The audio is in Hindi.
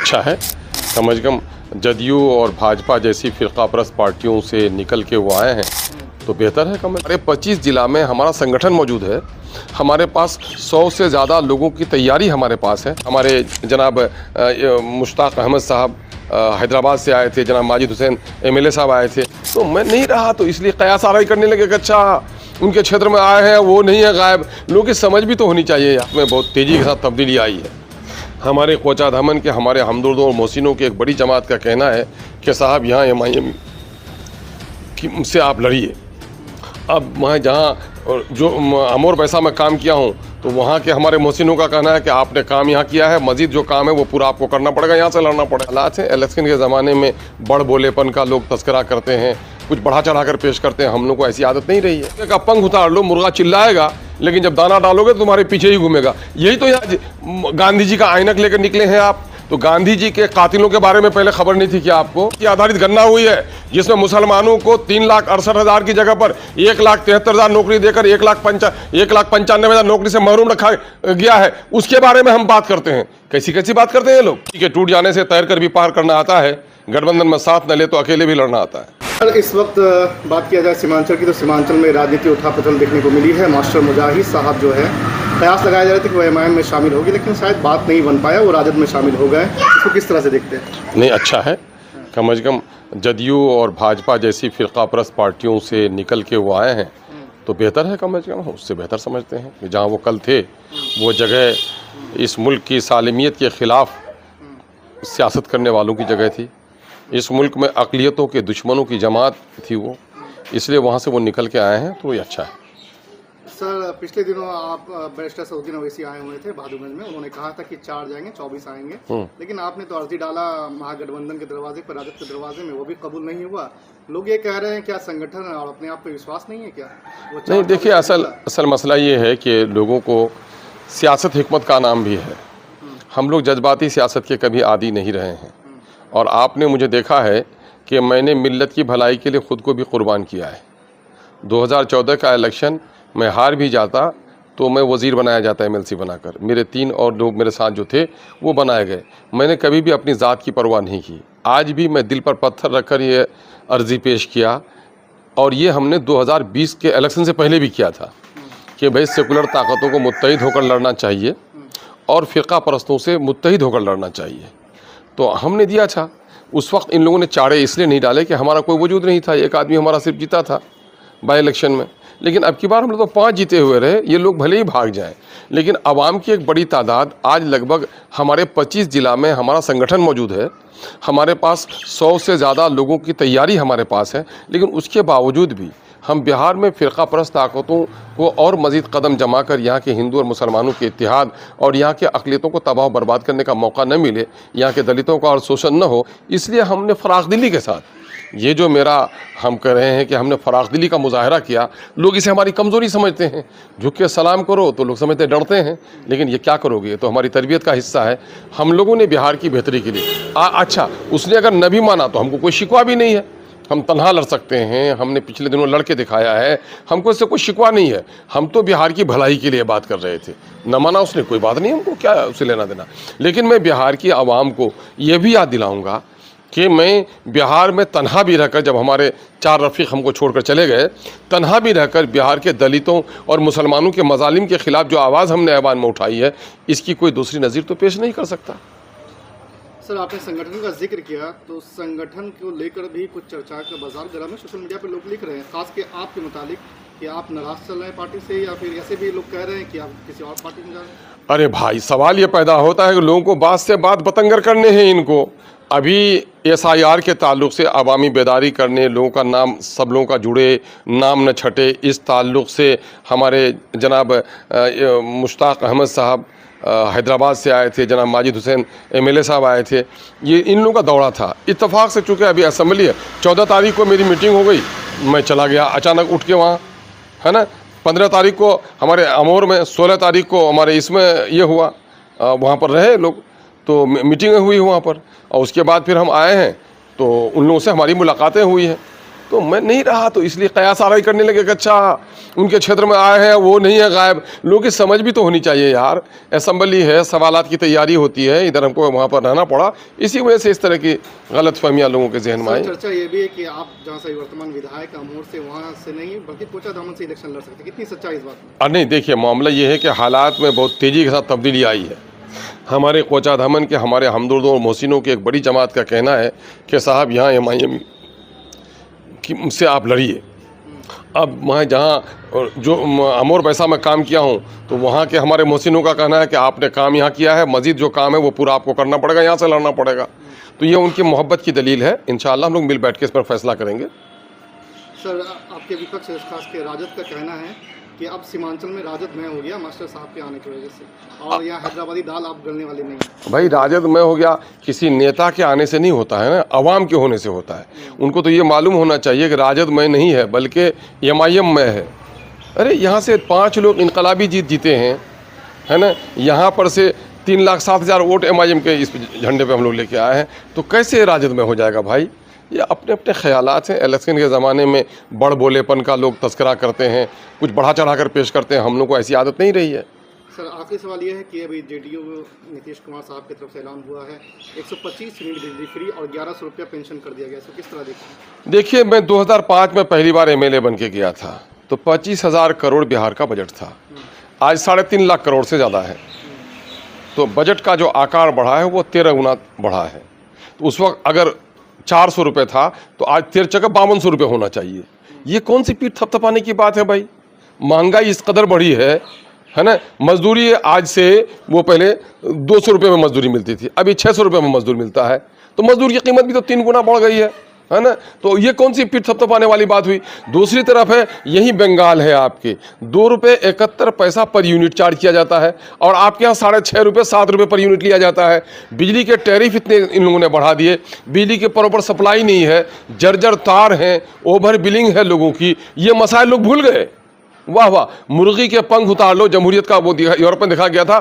अच्छा है। कम से कम जदयू और भाजपा जैसी फिरकापरस्त पार्टियों से निकल के वो आए हैं तो बेहतर है। कम अरे 25 जिला में हमारा संगठन मौजूद है। हमारे पास 100 से ज़्यादा लोगों की तैयारी हमारे पास है। हमारे जनाब मुश्ताक अहमद साहब हैदराबाद से आए थे, जनाब माजिद हुसैन MLA साहब आए थे। तो मैं नहीं रहा तो इसलिए कयास आराई करने लगे कि अच्छा उनके क्षेत्र में आए हैं, वो नहीं है गायब। लोगों की समझ भी तो होनी चाहिए। इसमें बहुत तेज़ी के साथ तब्दीली आई है। हमारे कोचा धमन के, हमारे हमदर्दों और मोहसिनों की एक बड़ी जमात का कहना है कि साहब यहाँ MIM से आप लड़िए। अब वहाँ जहाँ जो अमोर पैसा में काम किया हूँ तो वहाँ के हमारे मोहसिनों का कहना है कि आपने काम यहाँ किया है, मजीद जो काम है वो पूरा आपको करना पड़ेगा, यहाँ से लड़ना पड़ेगा। हालात है इलेक्शन के ज़माने में बड़ बोलेपन का लोग तस्करा करते हैं, कुछ बढ़ा चढ़ा कर पेश करते हैं। हम लोग को ऐसी आदत नहीं रही है। एक पंख उतार लो, मुर्गा चिल्लाएगा लेकिन जब दाना डालोगे तो तुम्हारे पीछे ही घूमेगा। यही तो यहाँ गांधी जी का आइनक लेकर निकले हैं आप। तो गांधी जी के कातिलों के बारे में पहले खबर नहीं थी क्या आपको? ये आधारित गणना हुई है जिसमें मुसलमानों को 3,68,000 की जगह पर 1,73,000 नौकरी देकर 1,95,000 नौकरी से महरूम रखा गया है। उसके बारे में हम बात करते हैं। कैसी कैसी बात करते हैं लोग। ठीक है, टूट जाने से तैर कर भी पार करना आता है, गठबंधन में साथ न ले तो अकेले भी लड़ना आता है। इस वक्त बात किया जाए सीमांचल की तो सीमांचल में राजनीति उठापतन देखने को मिली है। मास्टर मुजाहिद साहब जो है प्रयास लगाया जा रहे थे कि वो MIM में शामिल होगी, लेकिन शायद बात नहीं बन पाया, वो राजद में शामिल हो गए। इसको किस तरह से देखते हैं? नहीं, अच्छा है। कम से कम जदयू और भाजपा जैसी फिरकापरस्त पार्टियों से निकल के वो आए हैं तो बेहतर है। कम से कम उससे बेहतर समझते हैं कि जहाँ वो कल थे वो जगह इस मुल्क की सालिमियत के ख़िलाफ़ सियासत करने वालों की जगह थी। इस मुल्क में अक़लियतों के दुश्मनों की जमात थी वो, इसलिए वहाँ से वो निकल के आए हैं तो ये अच्छा है। सर, पिछले दिनों आप बैरिस्टर सऊदीन ओवैसी आए हुए थे बहादुरगंज में। उन्होंने कहा था कि 4 जाएंगे, 24 आएंगे, लेकिन आपने तो अर्जी डाला महागठबंधन के दरवाजे पर, राजद के दरवाजे में, वो भी कबूल नहीं हुआ। लोग ये कह रहे हैं क्या संगठन और अपने आप पे विश्वास नहीं है क्या? नहीं, देखिए असल मसला ये है कि लोगों को सियासत हिकमत का नाम भी है। हम लोग जज्बाती सियासत के कभी आदी नहीं रहे हैं और आपने मुझे देखा है कि मैंने मिल्लत की भलाई के लिए ख़ुद को भी कुर्बान किया है। 2014 का इलेक्शन मैं हार भी जाता तो मैं वज़ीर बनाया जाता MLC बनाकर। मेरे 3 और लोग मेरे साथ जो थे वो बनाए गए। मैंने कभी भी अपनी ज़ात की परवाह नहीं की। आज भी मैं दिल पर पत्थर रखकर ये अर्ज़ी पेश किया और ये हमने 2020 के इलेक्शन से पहले भी किया था कि भाई सेकुलर ताकतों को मुत्तहिद होकर लड़ना चाहिए और फ़िरका परस्तों से मुत्तहिद होकर लड़ना चाहिए। तो हमने दिया था। उस वक्त इन लोगों ने चाड़े इसलिए नहीं डाले कि हमारा कोई वजूद नहीं था। एक आदमी हमारा सिर्फ जीता था बाई इलेक्शन में, लेकिन अब की बार हम लोग तो 5 जीते हुए रहे। ये लोग भले ही भाग जाएं, लेकिन आवाम की एक बड़ी तादाद आज लगभग हमारे 25 जिला में हमारा संगठन मौजूद है। हमारे पास 100 से ज़्यादा लोगों की तैयारी हमारे पास है, लेकिन उसके बावजूद भी हम बिहार में फ़िरका परस्त ताकतों को और मज़ीद कदम जमा कर यहाँ के हिंदू और मुसलमानों के इत्तेहाद और यहाँ के अक़लियतों को तबाह बर्बाद करने का मौका न मिले, यहाँ के दलितों का और शोषण न हो, इसलिए हमने फ़राख़ दिली के साथ ये जो हम कह रहे हैं कि हमने फ़राख़ दिली का मुजाहरा किया। लोग इसे हमारी कमज़ोरी समझते हैं। झुक के सलाम करो तो लोग समझते डरते हैं, लेकिन ये क्या करोगे, ये तो हमारी तरबियत का हिस्सा है। हम लोगों ने बिहार की बेहतरी के लिए अच्छा, उसने अगर न भी माना तो हमको कोई शिकवा भी नहीं है। हम तन्हा लड़ सकते हैं, हमने पिछले दिनों लड़ के दिखाया है, हमको इससे कोई शिकवा नहीं है। हम तो बिहार की भलाई के लिए बात कर रहे थे। न माना उसने, कोई बात नहीं, हमको क्या उससे लेना देना। लेकिन मैं बिहार की आवाम को ये भी याद दिलाऊंगा कि मैं बिहार में तन्हा भी रहकर, जब हमारे 4 रफ़ीक हमको छोड़कर चले गए, तन्हा भी रहकर बिहार के दलितों और मुसलमानों के मज़ालिम के ख़िलाफ़ जो आवाज़ हमने ऐवान में उठाई है, इसकी कोई दूसरी नज़ीर तो पेश नहीं कर सकता। सर, आपने संगठन का जिक्र किया तो संगठन को लेकर भी कुछ चर्चा का बाजार गर्म है। सोशल मीडिया पर लोग लिख रहे हैं, खास के आपके मुतालिक, कि आप नाराज़ चल रहे हैं पार्टी से, या फिर ऐसे भी लोग कह रहे हैं कि आप किसी और पार्टी में जा रहे हैं। अरे भाई, सवाल ये पैदा होता है कि लोगों को बात से बात बतंगर करने हैं। इनको अभी SIR के ताल्लुक़ से अवामी बेदारी करने, लोगों का नाम, सब लोगों का जुड़े, नाम न छटे, इस ताल्लुक़ से हमारे जनाब मुश्ताक अहमद साहब हैदराबाद से आए थे, जनाब माजिद हुसैन MLA साहब आए थे। ये इन लोगों का दौरा था। इत्तफाक से चूँकि अभी असम्बली है, 14 तारीख को मेरी मीटिंग हो गई, मैं चला गया अचानक उठ के वहाँ, है ना। 15 तारीख को हमारे अमोर में, 16 तारीख को हमारे इसमें ये हुआ, वहाँ पर रहे लोग, तो मीटिंगें हुई वहाँ पर। और उसके बाद फिर हम आए हैं तो उन लोगों से हमारी मुलाकातें हुई हैं। तो मैं नहीं रहा, तो इसलिए कयास आराई करने लगे कि अच्छा उनके क्षेत्र में आए हैं, वो नहीं है गायब। लोगों की समझ भी तो होनी चाहिए यार, असम्बली है, सवालात की तैयारी होती है, इधर हमको वहाँ पर रहना पड़ा, इसी वजह से इस तरह की गलतफहमियाँ लोगों के जहन में आई। चर्चा ये भी है कि आप जहाँ से वर्तमान विधायक अमूर से वहाँ से नहीं बल्कि कोचाधामन से इलेक्शन लड़ सकते, कितनी सच्चाई इस बात में? नहीं, देखिए मामला ये है कि हालात में बहुत तेज़ी के साथ तब्दीली आई है। हमारे कोचाधामन के हमारे हमदर्दों और मोहसिनों की एक बड़ी जमात का कहना है कि साहब यहाँ MIM से आप लड़िए। अब मैं जहाँ जो अमोर पैसा में काम किया हूँ, तो वहाँ के हमारे मोहसिनों का कहना है कि आपने काम यहाँ किया है, मज़ीद जो काम है वो पूरा आपको करना पड़ेगा, यहाँ से लड़ना पड़ेगा। तो ये उनकी मोहब्बत की दलील है। इंशाअल्लाह हम लोग मिल बैठ के इस पर फैसला करेंगे। सर, आपके विपक्ष खास के राजद का कहना है कि अब सीमांचल में राजद में हो गया मास्टर साहब के आने की वजह से, और यहाँ हैदराबादी दाल आप गलने वाले नहीं हैं। भाई राजद में हो गया किसी नेता के आने से नहीं होता है ना, अवाम के होने से होता है। उनको तो ये मालूम होना चाहिए कि राजद में नहीं है बल्कि MIM में है। अरे यहाँ से 5 लोग इनकलाबी जीते हैं, है ना, यहाँ पर से 3,07,000 वोट MIM के इस झंडे पे हम लोग लेके आए हैं, तो कैसे राजद में हो जाएगा भाई? ये अपने अपने ख्यालात हैं। इलेक्शन के ज़माने में बड़ बोलेपन का लोग तस्करा करते हैं, कुछ बढ़ा चढ़ा कर पेश करते हैं। हम लोग को ऐसी आदत नहीं रही है। सर, आखिरी सवाल ये है कि अभी JDU नीतीश कुमार साहब की तरफ से ऐलान हुआ है 125 यूनिट बिजली फ्री और 1100 रुपया पेंशन कर दिया गया, इसको किस तरह देखते हैं? देखिए, मैं 2005 में पहली बार MLA बन के गया था, तो 25,000 करोड़ बिहार का बजट था। आज 3.5 लाख करोड़ से ज़्यादा है। तो बजट का जो आकार बढ़ा है वो 13 गुना बढ़ा है। तो उस वक्त अगर 400 रुपये था, तो आज 5200 रुपये होना चाहिए। ये कौन सी पीठ थपथपाने की बात है भाई? महंगाई इस कदर बढ़ी है ना। मजदूरी आज से, वो पहले 200 रुपये में मजदूरी मिलती थी, अभी 600 रुपये में मजदूर मिलता है। तो मजदूर की कीमत भी तो 3 गुना बढ़ गई है ना। तो ये कौन सी पीठ थपथपाने वाली बात हुई? दूसरी तरफ है, यही बंगाल है, आपके 2 रुपये 71 पैसा पर यूनिट चार्ज किया जाता है, और आपके यहाँ 6.5 रुपये 7 रुपये पर यूनिट लिया जाता है। बिजली के टैरिफ इतने इन लोगों ने बढ़ा दिए, बिजली के प्रॉपर सप्लाई नहीं है, जर्जर तार हैं, ओवर बिलिंग है लोगों की। ये मसाइल लोग भूल गए। वाह वाह, मुर्गी के पंख उतार लो, जमहूरियत का वो यूरोप में देखा गया था।